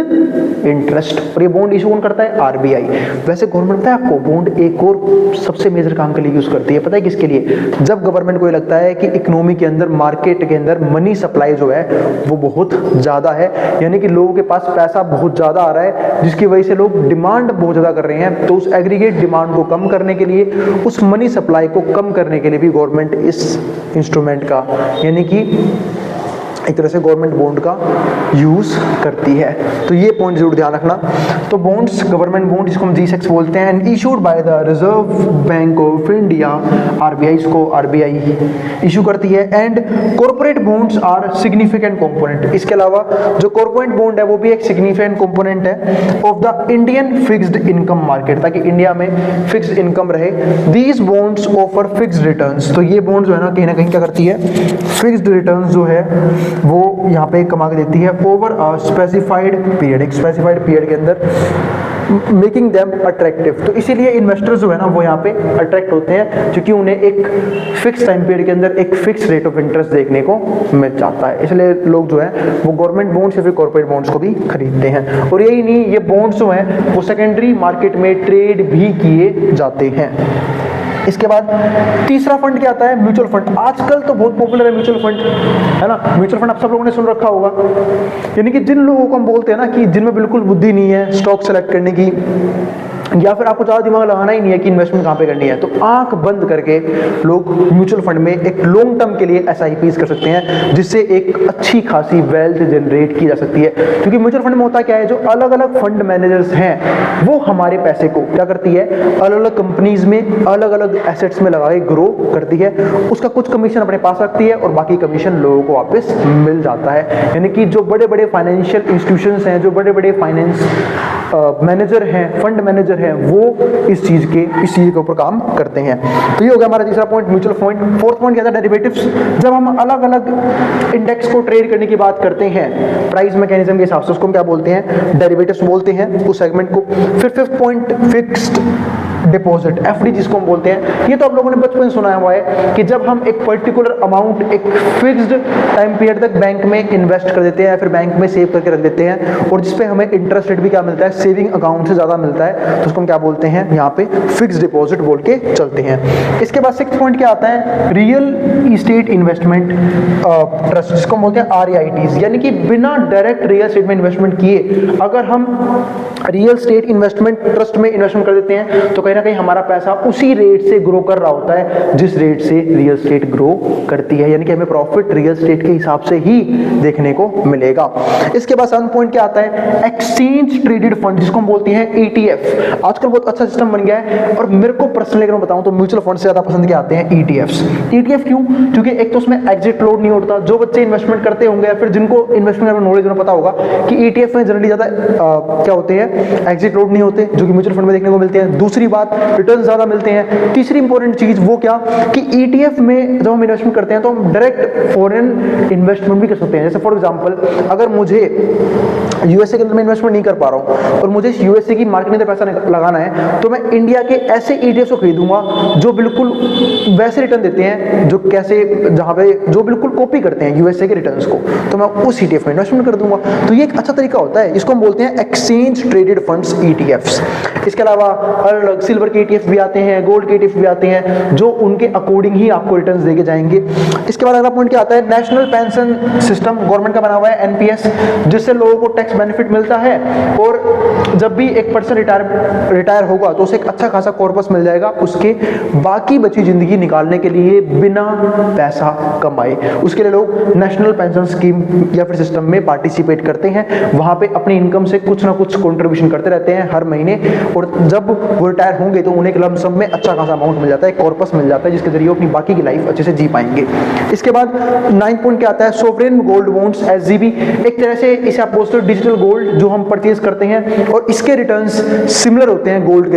इंटरेस्ट। और ये बॉन्ड इशू कौन करता है, आरबीआई। वैसे गवर्नमेंट पता है आपको, बॉन्ड एक और सबसे मेजर काम के लिए यूज करती है, पता है किसके लिए, जब गवर्नमेंट को लगता है कि इकोनॉमी के अंदर, मार्केट के अंदर मनी सप्लाई जो है वो बहुत ज्यादा है, यानी कि लोगों के पास पैसा बहुत ज्यादा आ रहा है, जिसकी वजह से लोग डिमांड बहुत ज्यादा कर रहे हैं, तो उस एग्रीगेट डिमांड को कम करने के लिए, उस मनी सप्लाई को कम करने के लिए भी गवर्नमेंट इस इंस्ट्रूमेंट का, यानी कि एक तरह से गवर्नमेंट बॉन्ड का यूज करती है। तो ये पॉइंट जरूर ध्यान रखना। तो बॉन्ड्स, गवर्नमेंट बॉन्ड, जिसको हम G-Secs बोलते हैं, and issued by the Reserve Bank of India, RBI, इसको आरबीआई इशू करती है। And corporate bonds are significant component. इसके अलावा जो कॉर्पोरेट बॉन्ड है वो भी एक सिग्निफिकेंट कंपोनेंट है of the Indian fixed income market, ताकि इंडिया में फिक्स्ड इनकम रहे। These bonds offer fixed returns. तो ये बॉन्ड जो है ना कहीं क्या करती है, फिक्स्ड रिटर्न्स जो है वो यहाँ पे कमा के देती है ओवर अ स्पेसिफाइड पीरियड, एक स्पेसिफाइड पीरियड के अंदर, मेकिंग देम अट्रैक्टिव। तो इसीलिए इन्वेस्टर्स जो है ना वो यहाँ पे अट्रैक्ट होते हैं, क्योंकि उन्हें एक फिक्स टाइम पीरियड के अंदर एक फिक्स रेट ऑफ इंटरेस्ट देखने को मिल जाता है। इसलिए लोग जो है वो गवर्नमेंट बॉन्ड्स या फिर कॉर्पोरेट बॉन्ड्स को भी खरीदते हैं। और यही नहीं, ये बॉन्ड्स जो हैं वो सेकेंडरी मार्केट में ट्रेड भी किए जाते हैं। इसके बाद तीसरा फंड क्या आता है, म्यूचुअल फंड। आजकल तो बहुत पॉपुलर है म्यूचुअल फंड, है ना। म्यूचुअल फंड आप सब लोगों ने सुन रखा होगा, यानी कि जिन लोगों को हम बोलते हैं ना कि जिनमें बिल्कुल बुद्धि नहीं है स्टॉक सेलेक्ट करने की, या फिर आपको ज़्यादा दिमाग लगाना ही नहीं है कि इन्वेस्टमेंट कहाँ पे करनी है, तो आंख बंद करके लोग म्यूचुअल फंड में एक लॉन्ग टर्म के लिए SIPs कर सकते हैं, जिससे एक अच्छी खासी वेल्थ जनरेट की जा सकती है। क्योंकि म्यूचुअल फंड में होता क्या है, जो अलग अलग फंड मैनेजर्स हैं वो हमारे पैसे को क्या करती है, अलग अलग कंपनीज में अलग अलग एसेट्स में लगा के ग्रो करती है। उसका कुछ कमीशन अपने पास रखती है और बाकी कमीशन लोगों को वापस मिल जाता है। यानी कि जो बड़े बड़े फाइनेंशियल इंस्टीट्यूशंस हैं, जो बड़े बड़े फाइनेंस मैनेजर हैं, फंड मैनेजर हैं, वो इस चीज के ऊपर काम करते हैं। तो ये हो गया हमारा तीसरा point, mutual fund. Fourth point क्या था, डेरिवेटिव्स। जब हम अलग अलग इंडेक्स को ट्रेड करने की बात करते हैं प्राइस मैकेनिज्म के हिसाब से, उसको हम क्या बोलते हैं, डेरिवेटिव्स बोलते हैं उस सेगमेंट को। फिर fifth point, fixed deposit, FD जिसको हम बोलते हैं। ये तो आप लोगों ने बचपन सुना हुआ है कि जब हम एक पर्टिकुलर अमाउंट एक फिक्स्ड टाइम पीरियड तक बैंक में इन्वेस्ट कर देते हैं या फिर बैंक में सेव करके रख देते हैं, और जिसपे हमें इंटरेस्ट रेट भी क्या मिलता है, सेविंग अकाउंट से ज्यादा मिलता है, तो उसको हम क्या बोलते हैं, यहाँ पे फिक्स्ड डिपॉजिट बोल के चलते हैं। इसके बाद सिक्स्थ पॉइंट क्या आता है, रियल इस्टेट इन्वेस्टमेंट ट्रस्ट, जिसको हम बोलते हैं REITs, यानी कि बिना डायरेक्ट रियल एस्टेट में इन्वेस्टमेंट किए अगर हम रियल एस्टेट इन्वेस्टमेंट ट्रस्ट में इन्वेस्टमेंट कर देते हैं, तो कहीं ना कहीं हमारा पैसा उसी रेट से ग्रो कर रहा होता है जिस रेट से रियल एस्टेट ग्रो करती है, यानी कि हमें प्रॉफिट रियल एस्टेट के हिसाब से ही देखने को मिलेगा। इसके बाद 7 पॉइंट क्या आता है, एक्सचेंज ट्रेडेड फंड, जिसको हम बोलते हैं ETF। आजकल बहुत अच्छा सिस्टम बन गया है, और मेरे को पर्सनली अगर मैं बताऊं तो म्यूचुअल फंड से ज्यादा पसंद क्या आते हैं, ETFs। ETF क्यों, क्योंकि एक तो उसमें एग्जिट लोड नहीं होता। जो बच्चे इन्वेस्टमेंट करते होंगे या फिर जिनको इन्वेस्टमेंट में नॉलेज पता होगा कि ETF में जनरली ज्यादा क्या होते हैं, एग्जिट लोड नहीं होते, जो कि म्यूचुअल फंड में देखने को मिलते हैं। दूसरी बात, बाद रिटर्न ज़्यादा मिलते हैं। तीसरी इंपॉर्टेंट चीज़ वो क्या कि ETF में जब हम इन्वेस्टमेंट करते हैं तो हम डायरेक्ट फॉरेन इन्वेस्टमेंट भी कर सकते हैं। जैसे फॉर एग्जांपल अगर मुझे USA के अंदर में इन्वेस्टमेंट नहीं कर पा रहा हूँ और मुझे USA की मार्केट में पैसा लगाना है, तो मैं इंडिया के ऐसे ETFs को खरीदूंगा जो बिल्कुल वैसे रिटर्न देते हैं जो कैसे जहाँ पे जो बिल्कुल कॉपी करते हैं USA के रिटर्न्स को, तो मैं उस ETF में इन्वेस्टमेंट कर दूंगा। तो ये एक अच्छा तरीका होता है, इसको हम बोलते हैं एक्सचेंज ट्रेडेड फंड्स ETFs। इसके अलावा अलग सिल्वर के ETF भी आते हैं, गोल्ड के ETF भी आते हैं जो उनके अकॉर्डिंग ही आपको रिटर्न्स देके जाएंगे। इसके बाद अगला पॉइंट क्या आता है, नेशनल पेंशन सिस्टम गवर्नमेंट का बना हुआ है NPS, जिससे लोगों को टैक्स बेनिफिट मिलता है और जब भी एक पर्सन रिटायर होगा तो उसे एक अच्छा खासा कॉर्पस मिल जाएगा उसके बाकी बची जिंदगी निकालने के लिए बिना पैसा कमाए। उसके लिए लोग नेशनल पेंशन स्कीम या फिर सिस्टम में पार्टिसिपेट करते हैं, वहां पे अपनी इनकम से कुछ ना कुछ कंट्रीब्यूशन करते रहते हैं हर महीने, और जब वो रिटायर होंगे तो उन्हें एक लम सम में अच्छा खासा अमाउंट मिल जाता है, कॉर्पस मिल जाता है, जिसके जरिए वो अपनी बाकी की लाइफ अच्छे से जी पाएंगे। इसके बाद 9 पॉइंट क्या आता है, सोवरेन गोल्ड बॉन्ड्स SGB। एक तरह से इसे आप बोलते हो डिजिटल गोल्ड जो हम परचेज करते हैं, और इसके रिटर्न्स सिमिलर होते हैं गोल्ड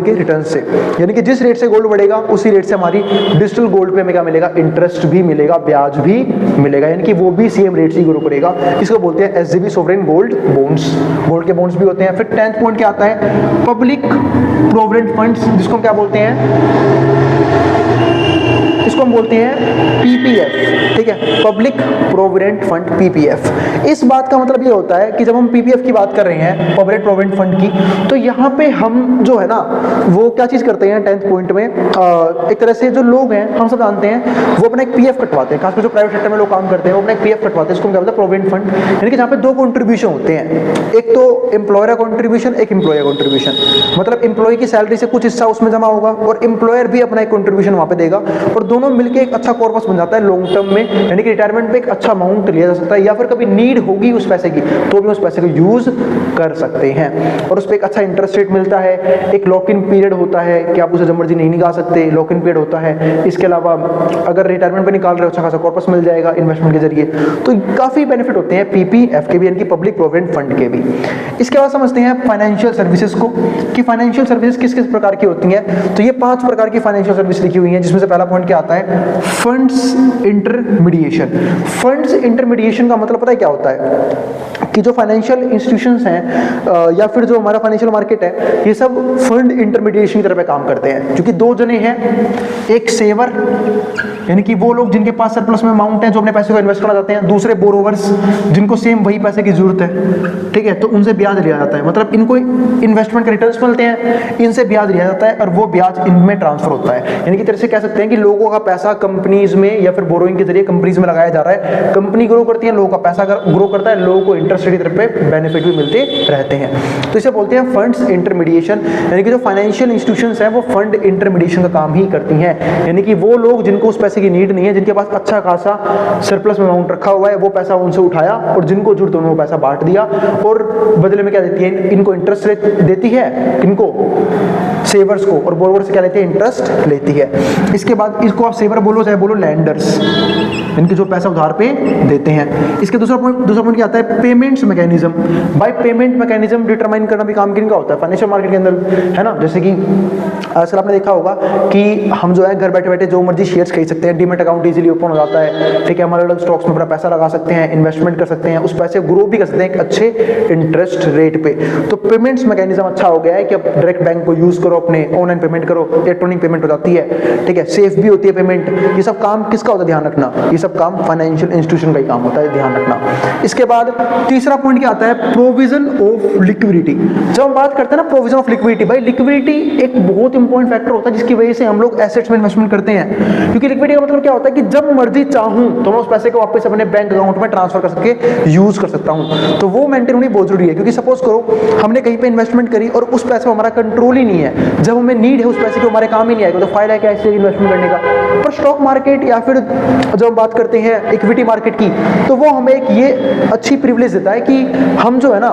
के रिटर्न से, यानी कि जिस रेट से गोल्ड बढ़ेगा उसी रेट से हमारी डिजिटल गोल्ड पे हमें क्या मिलेगा, इंटरेस्ट भी मिलेगा, ब्याज भी मिलेगा, यानी कि वो भी सेम रेट से ग्रो करेगा। इसको बोलते हैं SGB sovereign gold bonds, gold के बॉन्ड्स भी होते हैं। फिर 10th पॉइंट क्या आता है, पब्लिक प्रोविडेंट फंड्स, जिसको हम क्या बोलते हैं, इसको हम बोलते हैं PPF, ठीक है, पब्लिक प्रोविडेंट फंड PPF। इस बात का मतलब ये होता है कि जब हम PPF की बात कर रहे हैं, पब्लिक प्रोविडेंट फंड की, तो यहाँ पे हम जो है ना वो क्या चीज़ करते हैं 10th पॉइंट में, एक तरह से जो लोग हैं हम सब जानते हैं वो अपना एक PF कटवाते हैं, खासकर जो प्राइवेट सेक्टर में लोग काम करते हैं वो अपना एक PF कटवाते हैं, इसको हम क्या बोलते हैं, प्रोविडेंट फंड, यानी कि जहाँ पे 2 कॉन्ट्रीब्यूशन होते हैं, एक तो एम्प्लॉयर का कॉन्ट्रीब्यूशन, एक एम्प्लॉयर कॉन्ट्रीब्यूशन, मतलब एम्प्लॉय की सैलरी से कुछ हिस्सा उसमें जमा होगा और एम्प्लॉयर भी अपना एक कॉन्ट्रीब्यूशन वहाँ पे देगा, और दोनों मिलकर एक अच्छा कॉर्पस बन जाता है लॉन्ग टर्म में, यानी कि रिटायरमेंट पे एक अच्छा अमाउंट लिया जा सकता है, या फिर कभी नीड होगी उस पैसे की तो भी उस पैसे को यूज कर सकते हैं, और उस पर एक अच्छा इंटरेस्ट रेट मिलता है, एक लॉक इन पीरियड होता है कि आप उसे जब मर्जी नहीं निकाल सकते, लॉक इन पीरियड होता है। इसके अलावा अगर रिटायरमेंट पे निकाल रहे हो अच्छा खासा कॉर्पस मिल जाएगा इन्वेस्टमेंट के जरिए, तो काफी बेनिफिट होते हैं PPF के भी, यानी कि पब्लिक प्रोविडेंट फंड के भी। इसके बाद समझते हैं फाइनेंशियल सर्विसेज को, कि फाइनेंशियल सर्विसेज किस किस प्रकार की होती हैं। तो ये 5 प्रकार की फाइनेंशियल सर्विस लिखी हुई है, जिसमें से पहला पॉइंट क्या आता है, फंड्स इंटरमीडिएशन। फंड्स इंटरमीडिएशन का मतलब पता है क्या होता है, कि जो फाइनेंशियल इंस्टीट्यूशंस हैं या फिर जो हमारा फाइनेंशियल मार्केट है, ये सब फंड इंटरमीडिएशन की तरह पे काम करते हैं, क्योंकि 2 जने हैं, एक सेवर यानी कि वो लोग जिनके पास सरप्लस में अमाउंट है जो अपने पैसे को इन्वेस्ट करना चाहते हैं, दूसरे बोरोवर्स जिनको सेम वही पैसे की जरूरत है, ठीक है, तो उनसे ब्याज लिया जाता है, मतलब इनको इन्वेस्टमेंट के रिटर्न्स मिलते हैं, इनसे ब्याज लिया जाता है और वो ब्याज इनमें ट्रांसफर होता है। यानी कि तरह से कह सकते हैं कि लोगों का पैसा कंपनीज में या फिर बोरोइंग के जरिए कंपनीज में लगाया जा रहा है, कंपनी ग्रो करती है, लोगों का पैसा ग्रो करता है, लोगों को इंटरेस्ट रेट की तरफ पे बेनिफिट भी मिलते रहते हैं, तो इसे बोलते हैं फंड्स इंटरमीडिएशन। यानी कि जो फाइनेंशियल इंस्टीट्यूशंस हैं वो फंड इंटरमीडिएशन का काम ही करती हैं, यानी कि वो लोग जिनको उस पैसे की नीड नहीं है, जिनके पास अच्छा खासा सरप्लस में अमाउंट रखा हुआ है, वो पैसा उनसे उठाया और जिनको जरूरत है वो पैसा बांट दिया, और बदले में क्या देती है, इनको इंटरेस्ट रेट देती है, इनको सेवर्स को, और बोरोवर से क्या लेते हैं, इंटरेस्ट लेती है। इसके बाद इसको आप सेवर बोलो चाहे बोलो लैंडर्स, इनके जो पैसा उधार पे देते हैं। इसके दूसरा पॉइंट क्या आता है, payments mechanism. By payment mechanism determine करना भी काम किनका होता है, फाइनेंशियल मार्केट के अंदर, है ना। जैसे कि आजकल आपने देखा होगा कि हम जो है घर बैठे बैठे जो मर्जी शेयर्स खरीद सकते हैं, डीमैट अकाउंट इजीली ओपन हो जाता है, ठीक है, हमारे अलग स्टॉक्स में अपना पैसा लगा सकते हैं, इन्वेस्टमेंट कर सकते हैं, उस पैसे ग्रो भी कर सकते हैं एक अच्छे इंटरेस्ट रेट पे। तो पेमेंट्स मैकेनिज्म अच्छा हो गया है कि अब डायरेक्ट बैंक को यूज करो, अपने ऑनलाइन पेमेंट करो, इलेक्ट्रॉनिक पेमेंट हो जाती है, ठीक है, सेफ भी होती है पेमेंट। ये सब काम किसका होता है, ध्यान रखना, ये सब काम फाइनेंशियल इंस्टीट्यूशन का ही काम होता है, ध्यान रखना। इसके बाद तीसरा पॉइंट क्या आता है, प्रोविजन ऑफ लिक्विडिटी। जब हम बात करते हैं ना प्रोविजन ऑफ लिक्विडिटी, भाई लिक्विडिटी एक बहुत इंपॉर्टेंट फैक्टर होता है जिसकी वजह से हम लोग एसेट्स में इन्वेस्टमेंट करते हैं, क्योंकि लिक्विडिटी का मतलब क्या होता है कि जब मर्जी चाहूं तो मैं उस पैसे को वापस अपने बैंक अकाउंट में ट्रांसफर कर सके यूज कर सकता हूं। तो वो मेंटेन होनी बहुत जरूरी है, क्योंकि सपोज करो हमने कहीं पे इन्वेस्टमेंट करी और उस पैसे में हमारा कंट्रोल ही नहीं है, जब हमें नीड है उस पैसे को हमारे काम ही नहीं आएगा, तो फायदा क्या है इससे इन्वेस्टमेंट करने का। पर स्टॉक मार्केट या फिर जब हम बात बात करते हैं इक्विटी मार्केट की, तो वो हमें एक ये अच्छी प्रिविलेज देता है कि हम जो है ना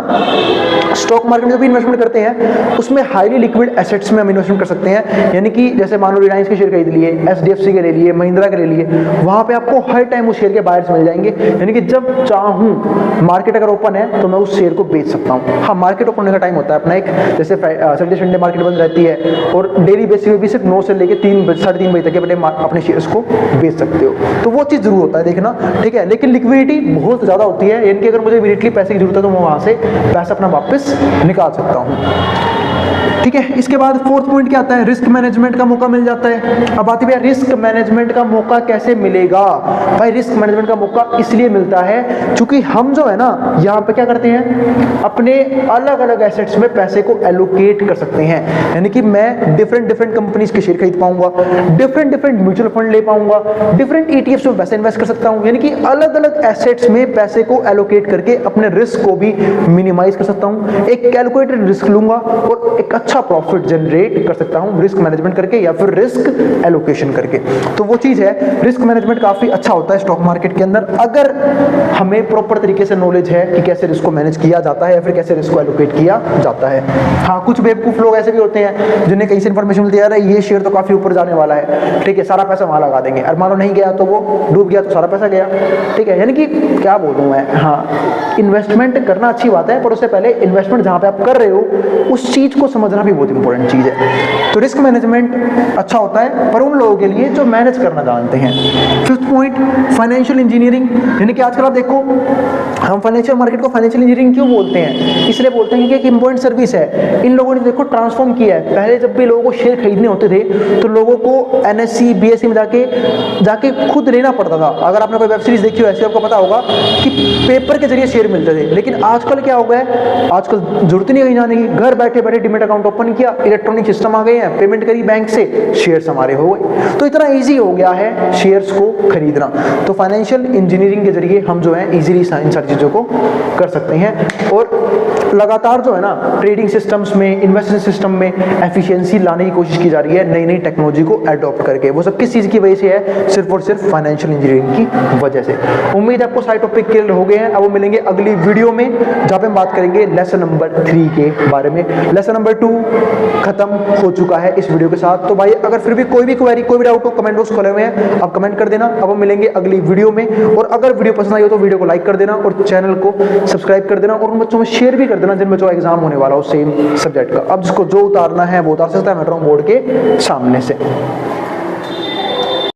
स्टॉक मार्केट में जो भी इन्वेस्टमेंट करते हैं उसमें हाईली लिक्विड एसेट्स में हम इन्वेस्टमेंट कर सकते हैं। यानी कि जैसे मान लो रिलायंस के शेयर खरीद लिए, एचडीएफसी के ले लिए, महिंद्रा के ले लिए, वहां पे आपको हर टाइम उस शेयर के बायर्स मिल जाएंगे। यानी कि जब चाहूं मार्केट अगर ओपन है तो मैं उस शेयर को बेच सकता हूं। हाँ, मार्केट ओपन होने का टाइम होता है अपना एक, जैसे सैटरडे संडे मार्केट बंद रहती है और डेली बेसिस पे भी सिर्फ 9 से लेकर 3-3:30 बजे तक अपने शेयर्स को बेच सकते हो, तो वो चीज़ जरूर होता है देखना, ठीक है। लेकिन लिक्विडिटी बहुत ज़्यादा होती है, यानी कि अगर मुझे इमीडिएटली पैसे की जरूरत है तो मैं वहाँ से पैसा अपना वापस निकाल सकता हूँ, ठीक है। इसके बाद फोर्थ पॉइंट क्या आता है, रिस्क मैनेजमेंट का मौका मिल जाता है। अब आती है रिस्क मैनेजमेंट का मौका कैसे मिलेगा। भाई रिस्क मैनेजमेंट का मौका इसलिए मिलता है क्योंकि हम जो है ना यहाँ पे क्या करते हैं, अपने अलग अलग एसेट्स में पैसे को एलोकेट कर सकते हैं। यानी कि मैं डिफरेंट कंपनीज के शेयर खरीद पाऊंगा, डिफरेंट म्यूचुअल फंड ले पाऊंगा, डिफरेंट ईटीएफ्स में पैसे इन्वेस्ट कर सकता हूँ। यानी कि अलग अलग एसेट्स में पैसे को एलोकेट करके अपने रिस्क को भी मिनिमाइज कर सकता हूँ। एक कैलकुलेटेड रिस्क लूंगा और एक अच्छा प्रॉफिट जनरेट कर सकता हूं रिस्क मैनेजमेंट करके या फिर रिस्क एलोकेशन करके। तो वो चीज है, रिस्क मैनेजमेंट काफी अच्छा होता है स्टॉक मार्केट के अंदर, अगर हमें प्रॉपर तरीके से नॉलेज है कि कैसे रिस्क को मैनेज किया जाता है या फिर कैसे रिस्क को एलोकेट किया जाता है। हाँ, कुछ बेवकूफ लोग ऐसे भी होते हैं जिन्हें कहीं से इन्फॉर्मेशन मिलती है, ये शेयर तो काफी ऊपर जाने वाला है, ठीक है, सारा पैसा वहां लगा देंगे, और मानो नहीं गया तो वो डूब गया तो सारा पैसा गया, ठीक है। यानी कि क्या बोलूं मैं, हाँ, इन्वेस्टमेंट करना अच्छी बात है, पर उससे पहले इन्वेस्टमेंट जहां पे आप कर रहे हो उस चीज को समझना भी बहुत इंपॉर्टेंट चीज है। तो रिस्क मैनेजमेंट अच्छा होता है पर उन लोगों के लिए जो मैनेज करना जानते हैं। Fifth point, financial engineering. यानी कि आजकल आप देखो, हम फाइनेंशियल मार्केट को फाइनेंशियल इंजीनियरिंग क्यों बोलते हैं, इसलिए बोलते हैं कि एक इंपॉर्टेंट सर्विस है। इन लोगों ने देखो ट्रांसफॉर्म किया है। पहले जब भी लोगों को शेयर खरीदने होते थे तो लोगों को एनएससी बीएससी में जाके खुद लेना पड़ता था। अगर आपने कोई वेब सीरीज देखी हो ऐसे, आपको पता होगा कि पेपर के जरिए शेयर मिलते थे। लेकिन आजकल क्या हो गया है, आजकल जरूरत नहीं कहीं जाने की, घर बैठे बैठे डीमैट अकाउंट ओपन किया, इलेक्ट्रॉनिक सिस्टम आ गए हैं, पेमेंट करी बैंक से, शेयर्स हमारे हो गए। तो इतना इजी हो गया है शेयर्स को खरीदना। तो फाइनेंशियल इंजीनियरिंग के जरिए हम जो है इजीली इन सारी चीजों को कर सकते हैं और लगातार जो है ना ट्रेडिंग सिस्टम्स में, इन्वेस्टमेंट सिस्टम में एफिशिएंसी लाने की कोशिश की जा रही है, नई नई टेक्नोलॉजी को अडॉप्ट करके। वो सब किस चीज की वजह से है, सिर्फ और सिर्फ फाइनेंशियल इंजीनियरिंग की वजह से। उम्मीद है आपको सारे टॉपिक क्लियर हो गए हैं। अब वो मिलेंगे अगली वीडियो में जहां पे हम बात करेंगे लेसन नंबर 3 के बारे में। लेसन नंबर 2 खत्म हो चुका है इस वीडियो के साथ। तो भाई अगर फिर भी कोई भी क्वेरी, कोई भी डाउट हो, कमेंट बॉक्स खोले हुए हैं, आप कमेंट कर देना। अब हम मिलेंगे अगली वीडियो में, और अगर वीडियो पसंद आई हो तो वीडियो को लाइक कर देना और चैनल को सब्सक्राइब कर देना और उन बच्चों में शेयर भी कर देना जिन बच्चों का एग्जाम होने वाला हो सेम सब्जेक्ट का। अब जिसको जो उतारना है वो उतार सकता है, मैं बोर्ड के सामने से।